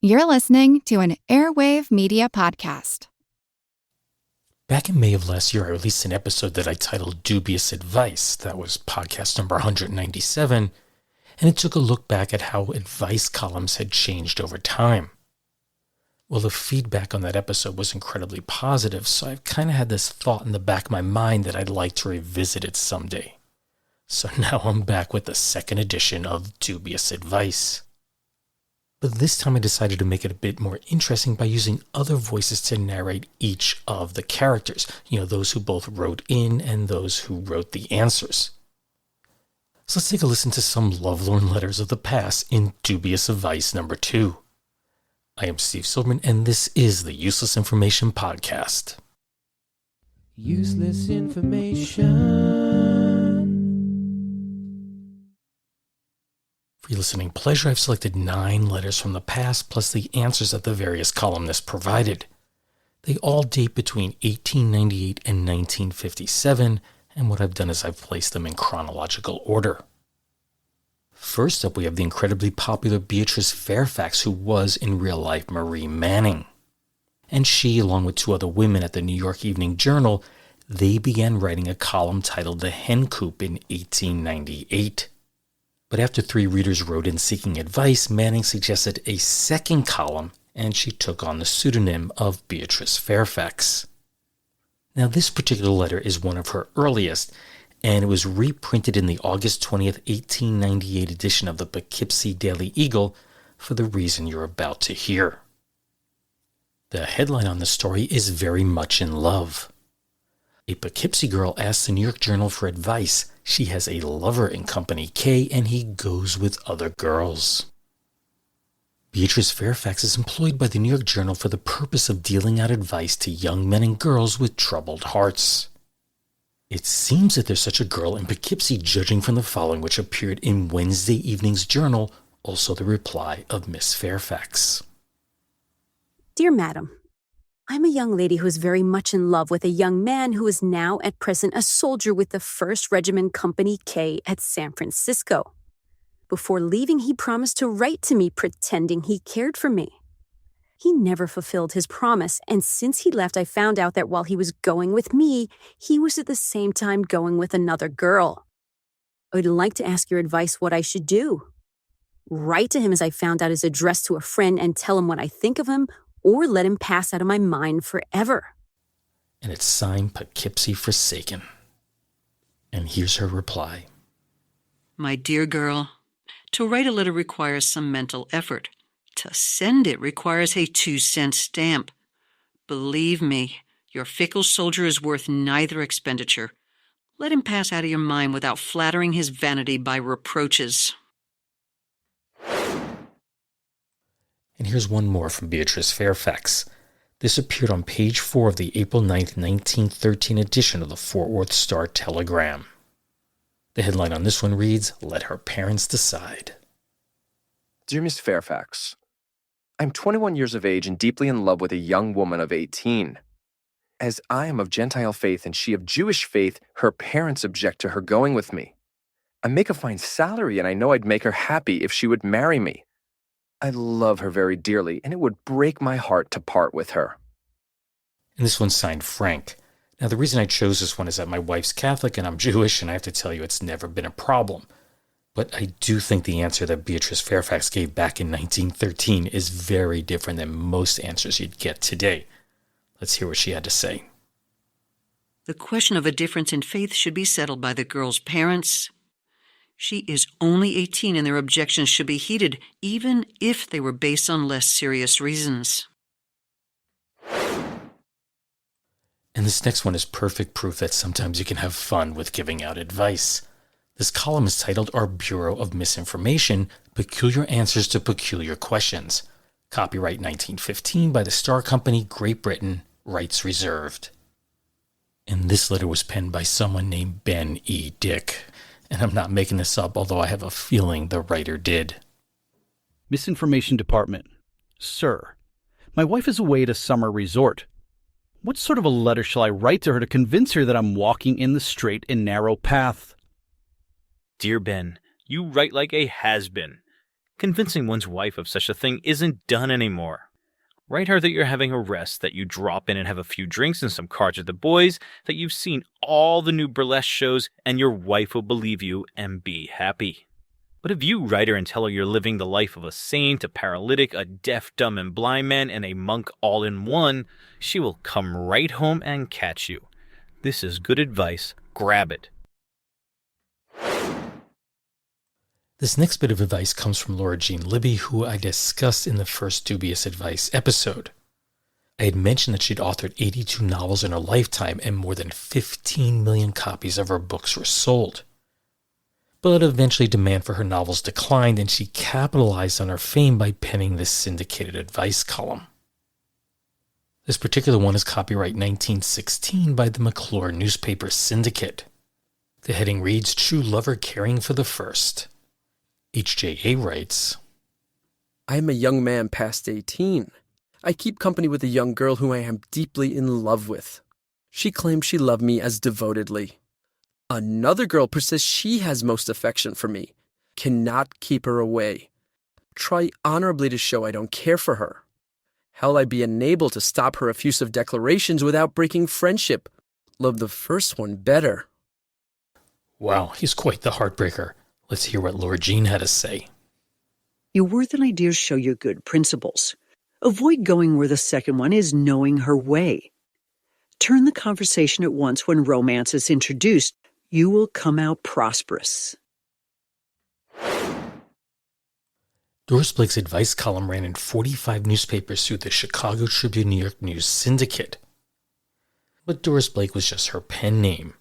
You're listening to an Airwave Media Podcast. Back in May of last year, I released an episode that I titled Dubious Advice. That was podcast number 197, and it took a look back at how advice columns had changed over time. Well, the feedback on that episode was incredibly positive, so I've kind of had this thought in the back of my mind that I'd like to revisit it someday. So now I'm back with the second edition of Dubious Advice. But this time I decided to make it a bit more interesting by using other voices to narrate each of the characters. Those who both wrote in and those who wrote the answers. So let's take a listen to some lovelorn letters of the past in Dubious Advice number 2. I am Steve Silverman, and this is the Useless Information Podcast. Useless information. For your listening pleasure, I've selected 9 letters from the past, plus the answers that the various columnists provided. They all date between 1898 and 1957, and what I've done is I've placed them in chronological order. First up, we have the incredibly popular Beatrice Fairfax, who was in real life Marie Manning. And she, along with 2 other women at the New York Evening Journal, they began writing a column titled The Hen Coop in 1898. But after 3 readers wrote in seeking advice, Manning suggested a second column, and she took on the pseudonym of Beatrice Fairfax. Now, this particular letter is one of her earliest, and it was reprinted in the August 20th, 1898 edition of the Poughkeepsie Daily Eagle for the reason you're about to hear. The headline on the story is Very Much in Love. A Poughkeepsie girl asks the New York Journal for advice. She has a lover in Company K, and he goes with other girls. Beatrice Fairfax is employed by the New York Journal for the purpose of dealing out advice to young men and girls with troubled hearts. It seems that there's such a girl in Poughkeepsie, judging from the following, which appeared in Wednesday evening's Journal, also the reply of Miss Fairfax. Dear Madam, I'm a young lady who is very much in love with a young man who is now at present a soldier with the 1st Regiment Company K at San Francisco. Before leaving, he promised to write to me pretending he cared for me. He never fulfilled his promise, and since he left, I found out that while he was going with me, he was at the same time going with another girl. I would like to ask your advice what I should do. Write to him as I found out his address to a friend and tell him what I think of him, or let him pass out of my mind forever. And it's signed Poughkeepsie Forsaken. And here's her reply. My dear girl, to write a letter requires some mental effort. To send it requires a 2-cent stamp. Believe me, your fickle soldier is worth neither expenditure. Let him pass out of your mind without flattering his vanity by reproaches. And here's one more from Beatrice Fairfax. This appeared on page 4 of the April 9th, 1913 edition of the Fort Worth Star-Telegram. The headline on this one reads, Let Her Parents Decide. Dear Miss Fairfax, I'm 21 years of age and deeply in love with a young woman of 18. As I am of Gentile faith and she of Jewish faith, her parents object to her going with me. I make a fine salary and I know I'd make her happy if she would marry me. I love her very dearly and it would break my heart to part with her. And this one's signed Frank. Now, the reason I chose this one is that my wife's Catholic and I'm Jewish, and I have to tell you it's never been a problem. But I do think the answer that Beatrice Fairfax gave back in 1913 is very different than most answers you'd get today. Let's hear what she had to say. The question of a difference in faith should be settled by the girl's parents. She is only 18 and their objections should be heeded, even if they were based on less serious reasons. And this next one is perfect proof that sometimes you can have fun with giving out advice. This column is titled Our Bureau of Misinformation, Peculiar Answers to Peculiar Questions. Copyright 1915 by the Star Company, Great Britain, rights reserved. And this letter was penned by someone named Ben E. Dick. And I'm not making this up, although I have a feeling the writer did. Misinformation Department. Sir, my wife is away at a summer resort. What sort of a letter shall I write to her to convince her that I'm walking in the straight and narrow path? Dear Ben, you write like a has-been. Convincing one's wife of such a thing isn't done anymore. Write her that you're having a rest, that you drop in and have a few drinks and some cards with the boys, that you've seen all the new burlesque shows, and your wife will believe you and be happy. But if you write her and tell her you're living the life of a saint, a paralytic, a deaf, dumb, and blind man, and a monk all in one, she will come right home and catch you. This is good advice. Grab it. This next bit of advice comes from Laura Jean Libby, who I discussed in the first Dubious Advice episode. I had mentioned that she'd authored 82 novels in her lifetime, and more than 15 million copies of her books were sold. But eventually demand for her novels declined, and she capitalized on her fame by penning this syndicated advice column. This particular one is copyright 1916 by the McClure Newspaper Syndicate. The heading reads, True Lover Caring for the First. HJA writes, I am a young man past 18. I keep company with a young girl whom I am deeply in love with. She claims she loved me as devotedly. Another girl persists she has most affection for me. Cannot keep her away. Try honorably to show I don't care for her. How'll I be enabled to stop her effusive declarations without breaking friendship? Love the first one better. Wow, he's quite the heartbreaker. Let's hear what Laura Jean had to say. Your worth and ideas show your good principles. Avoid going where the second one is knowing her way. Turn the conversation at once when romance is introduced. You will come out prosperous. Doris Blake's advice column ran in 45 newspapers through the Chicago Tribune New York News Syndicate. But Doris Blake was just her pen name.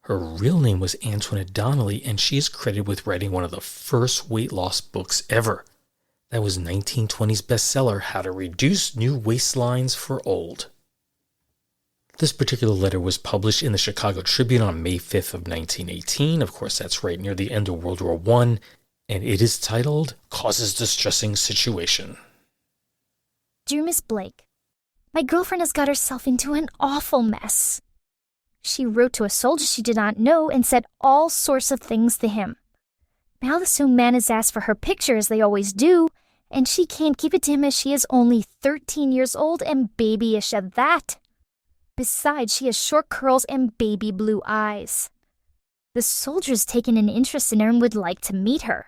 Her real name was Antoinette Donnelly, and she is credited with writing one of the first weight loss books ever. That was 1920's bestseller, How to Reduce New Waistlines for Old. This particular letter was published in the Chicago Tribune on May 5th of 1918. Of course, that's right near the end of World War I, and it is titled, Causes Distressing Situation. Dear Miss Blake, my girlfriend has got herself into an awful mess. She wrote to a soldier she did not know and said all sorts of things to him. Now the Sioux man has asked for her picture as they always do, and she can't keep it to him as she is only 13 years old and babyish at that. Besides, she has short curls and baby blue eyes. The soldier's taken an interest in her and would like to meet her.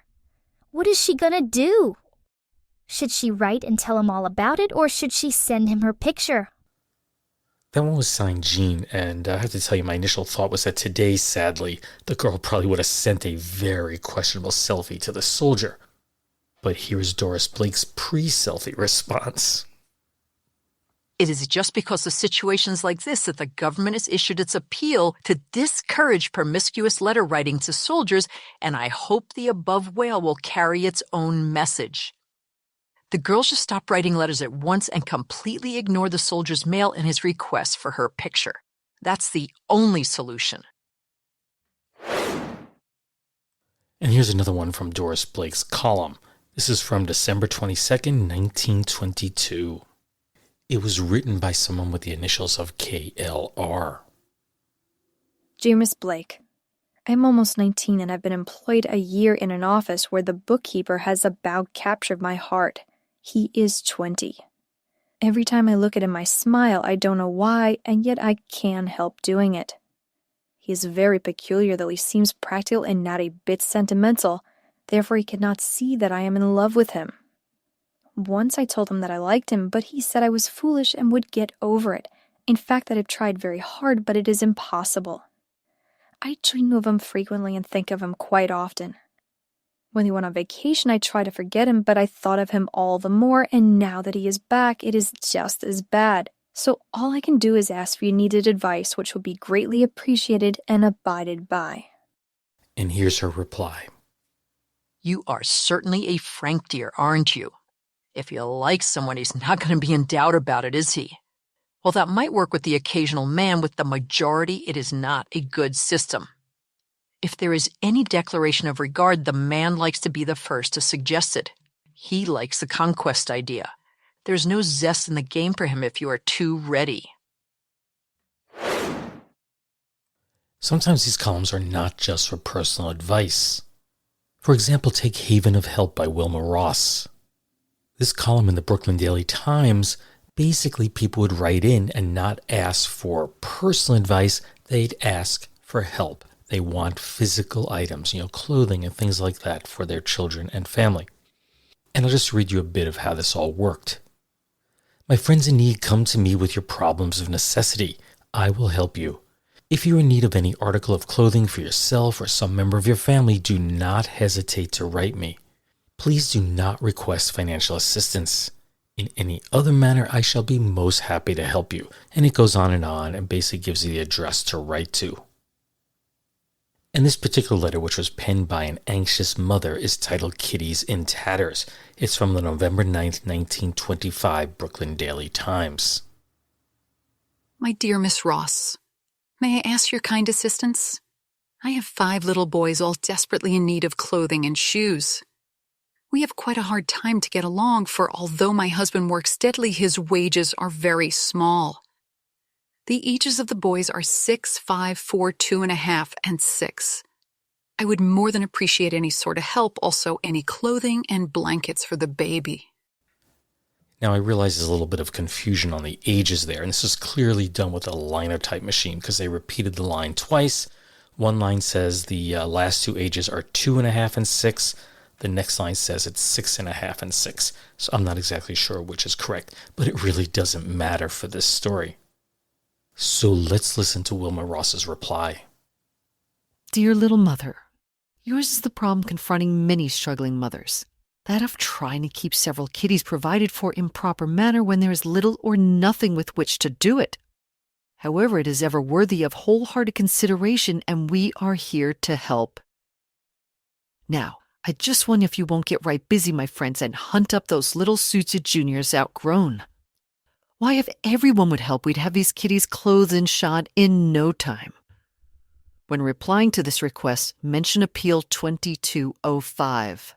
What is she gonna do? Should she write and tell him all about it, or should she send him her picture? That one was signed Jean, and I have to tell you, my initial thought was that today, sadly, the girl probably would have sent a very questionable selfie to the soldier. But here's Doris Blake's pre-selfie response. It is just because of situations like this that the government has issued its appeal to discourage promiscuous letter writing to soldiers, and I hope the above wail will carry its own message. The girl should stop writing letters at once and completely ignore the soldier's mail and his request for her picture. That's the only solution. And here's another one from Doris Blake's column. This is from December 22nd, 1922. It was written by someone with the initials of KLR. Dear Miss Blake, I'm almost 19 and I've been employed a year in an office where the bookkeeper has about captured my heart. He is 20. Every time I look at him I smile, I don't know why, and yet I can't help doing it. He is very peculiar, though he seems practical and not a bit sentimental, therefore he cannot see that I am in love with him. Once I told him that I liked him, but he said I was foolish and would get over it. In fact, that I've tried very hard, but it is impossible. I dream of him frequently and think of him quite often. When he went on vacation, I tried to forget him, but I thought of him all the more, and now that he is back, it is just as bad. So all I can do is ask for your needed advice, which will be greatly appreciated and abided by. And here's her reply. You are certainly a frank dear, aren't you? If you like someone, he's not going to be in doubt about it, is he? Well, that might work with the occasional man. With the majority, it is not a good system. If there is any declaration of regard, the man likes to be the first to suggest it. He likes the conquest idea. There's no zest in the game for him if you are too ready. Sometimes these columns are not just for personal advice. For example, take Haven of Help by Wilma Ross. This column in the Brooklyn Daily Times, basically people would write in and not ask for personal advice, they'd ask for help. They want physical items, clothing and things like that for their children and family. And I'll just read you a bit of how this all worked. My friends in need come to me with your problems of necessity. I will help you. If you are in need of any article of clothing for yourself or some member of your family, do not hesitate to write me. Please do not request financial assistance. In any other manner, I shall be most happy to help you. And it goes on and basically gives you the address to write to. And this particular letter, which was penned by an anxious mother, is titled Kitties in Tatters. It's from the November 9th, 1925 Brooklyn Daily Times. My dear Miss Ross, may I ask your kind assistance? I have 5 little boys all desperately in need of clothing and shoes. We have quite a hard time to get along, for although my husband works steadily, his wages are very small. The ages of the boys are 6, 5, 4, 2.5, and 6. I would more than appreciate any sort of help, also any clothing and blankets for the baby. Now I realize there's a little bit of confusion on the ages there, and this is clearly done with a linotype machine because they repeated the line twice. One line says the last 2 ages are 2.5 and 6. The next line says it's 6.5 and 6. So I'm not exactly sure which is correct, but it really doesn't matter for this story. So let's listen to Wilma Ross's reply. Dear little mother, yours is the problem confronting many struggling mothers. That of trying to keep several kitties provided for in proper manner when there is little or nothing with which to do it. However, it is ever worthy of wholehearted consideration, and we are here to help. Now, I just wonder if you won't get right busy, my friends, and hunt up those little suits of Junior's outgrown. Why, if everyone would help, we'd have these kitties clothed and shod in no time. When replying to this request, mention Appeal 2205.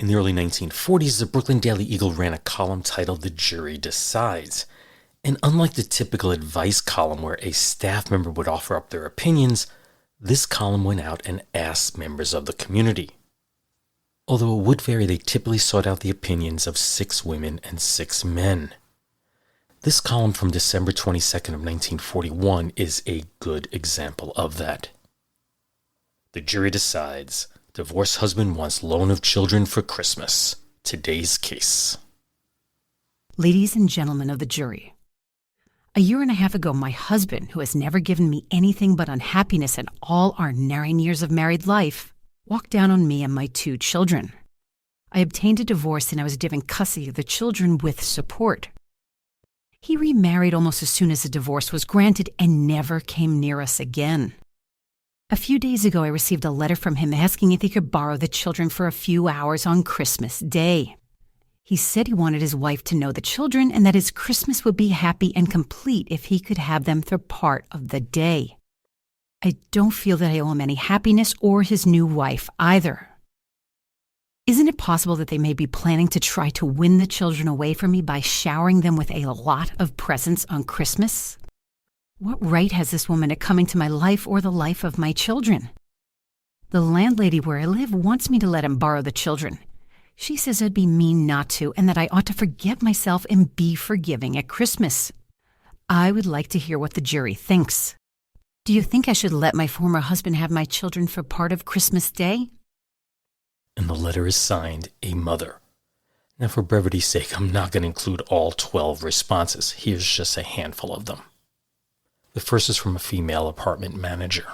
In the early 1940s, the Brooklyn Daily Eagle ran a column titled The Jury Decides. And unlike the typical advice column where a staff member would offer up their opinions, this column went out and asked members of the community. Although it would vary, they typically sought out the opinions of 6 women and 6 men. This column from December 22nd of 1941 is a good example of that. The jury decides. Divorced husband wants loan of children for Christmas. Today's case. Ladies and gentlemen of the jury, a year and a half ago, my husband, who has never given me anything but unhappiness in all our 9 years of married life, walked down on me and my 2 children. I obtained a divorce and I was given custody of the children with support. He remarried almost as soon as the divorce was granted and never came near us again. A few days ago, I received a letter from him asking if he could borrow the children for a few hours on Christmas Day. He said he wanted his wife to know the children and that his Christmas would be happy and complete if he could have them for part of the day. I don't feel that I owe him any happiness or his new wife either. Isn't it possible that they may be planning to try to win the children away from me by showering them with a lot of presents on Christmas? What right has this woman at coming to my life or the life of my children? The landlady where I live wants me to let him borrow the children. She says it'd be mean not to and that I ought to forget myself and be forgiving at Christmas. I would like to hear what the jury thinks. Do you think I should let my former husband have my children for part of Christmas Day? And the letter is signed, a mother. Now, for brevity's sake, I'm not going to include all 12 responses. Here's just a handful of them. The first is from a female apartment manager.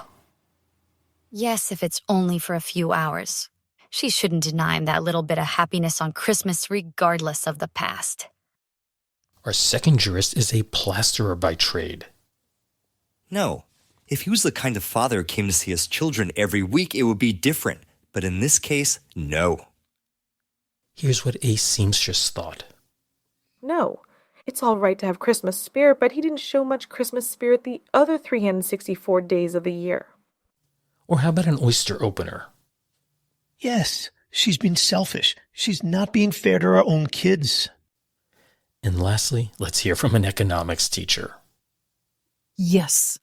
Yes, if it's only for a few hours. She shouldn't deny him that little bit of happiness on Christmas regardless of the past. Our second jurist is a plasterer by trade. No. If he was the kind of father who came to see his children every week, it would be different. But in this case, no. Here's what a seamstress thought. No. It's all right to have Christmas spirit, but he didn't show much Christmas spirit the other 364 days of the year. Or how about an oyster opener? Yes, she's been selfish. She's not being fair to her own kids. And lastly, let's hear from an economics teacher. Yes,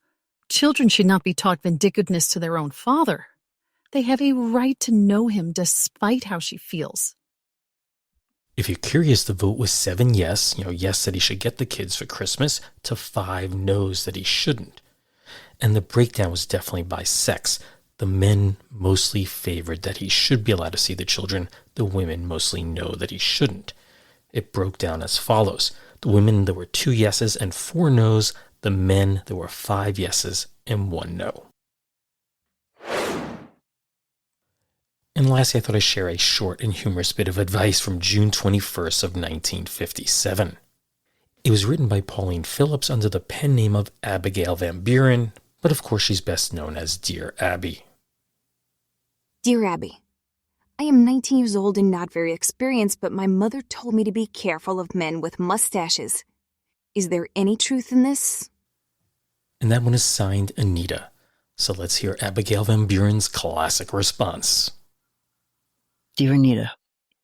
Children should not be taught vindictiveness to their own father. They have a right to know him despite how she feels. If you're curious, the vote was 7 yes, yes that he should get the kids for Christmas, to 5 no's that he shouldn't. And the breakdown was definitely by sex. The men mostly favored that he should be allowed to see the children. The women mostly know that he shouldn't. It broke down as follows. The women, there were 2 yeses and 4 no's. The men, there were 5 yeses and 1 no. And lastly, I thought I'd share a short and humorous bit of advice from June 21st of 1957. It was written by Pauline Phillips under the pen name of Abigail Van Buren, but of course she's best known as Dear Abby. Dear Abby, I am 19 years old and not very experienced, but my mother told me to be careful of men with mustaches. Is there any truth in this? And that one is signed Anita. So let's hear Abigail Van Buren's classic response. Dear Anita,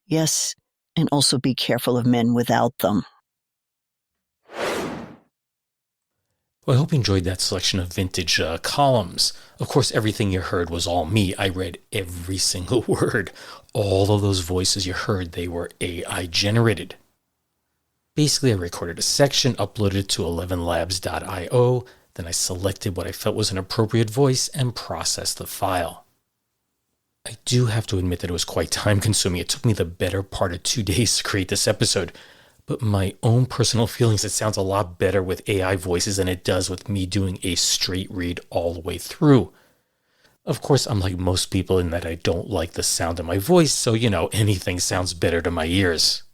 yes, and also be careful of men without them. Well, I hope you enjoyed that selection of vintage columns. Of course, everything you heard was all me. I read every single word. All of those voices you heard, they were AI generated. Basically, I recorded a section, uploaded it to 11labs.io, then I selected what I felt was an appropriate voice and processed the file. I do have to admit that it was quite time-consuming. It took me the better part of 2 days to create this episode. But my own personal feelings, it sounds a lot better with AI voices than it does with me doing a straight read all the way through. Of course, I'm like most people in that I don't like the sound of my voice, so anything sounds better to my ears.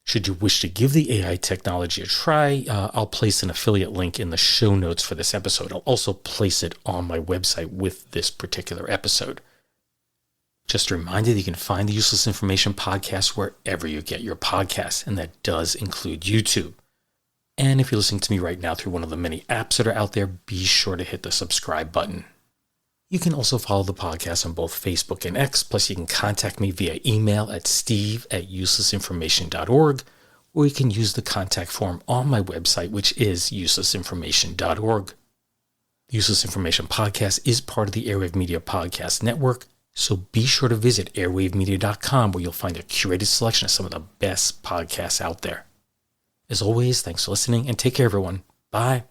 Should you wish to give the AI technology a try, I'll place an affiliate link in the show notes for this episode. I'll also place it on my website with this particular episode. Just a reminder that you can find the Useless Information Podcast wherever you get your podcasts, and that does include YouTube. And if you're listening to me right now through one of the many apps that are out there, be sure to hit the subscribe button. You can also follow the podcast on both Facebook and X, plus you can contact me via email at steve@uselessinformation.org, or you can use the contact form on my website, which is uselessinformation.org. The Useless Information Podcast is part of the Airwave Media Podcast Network, so be sure to visit airwavemedia.com, where you'll find a curated selection of some of the best podcasts out there. As always, thanks for listening, and take care, everyone. Bye.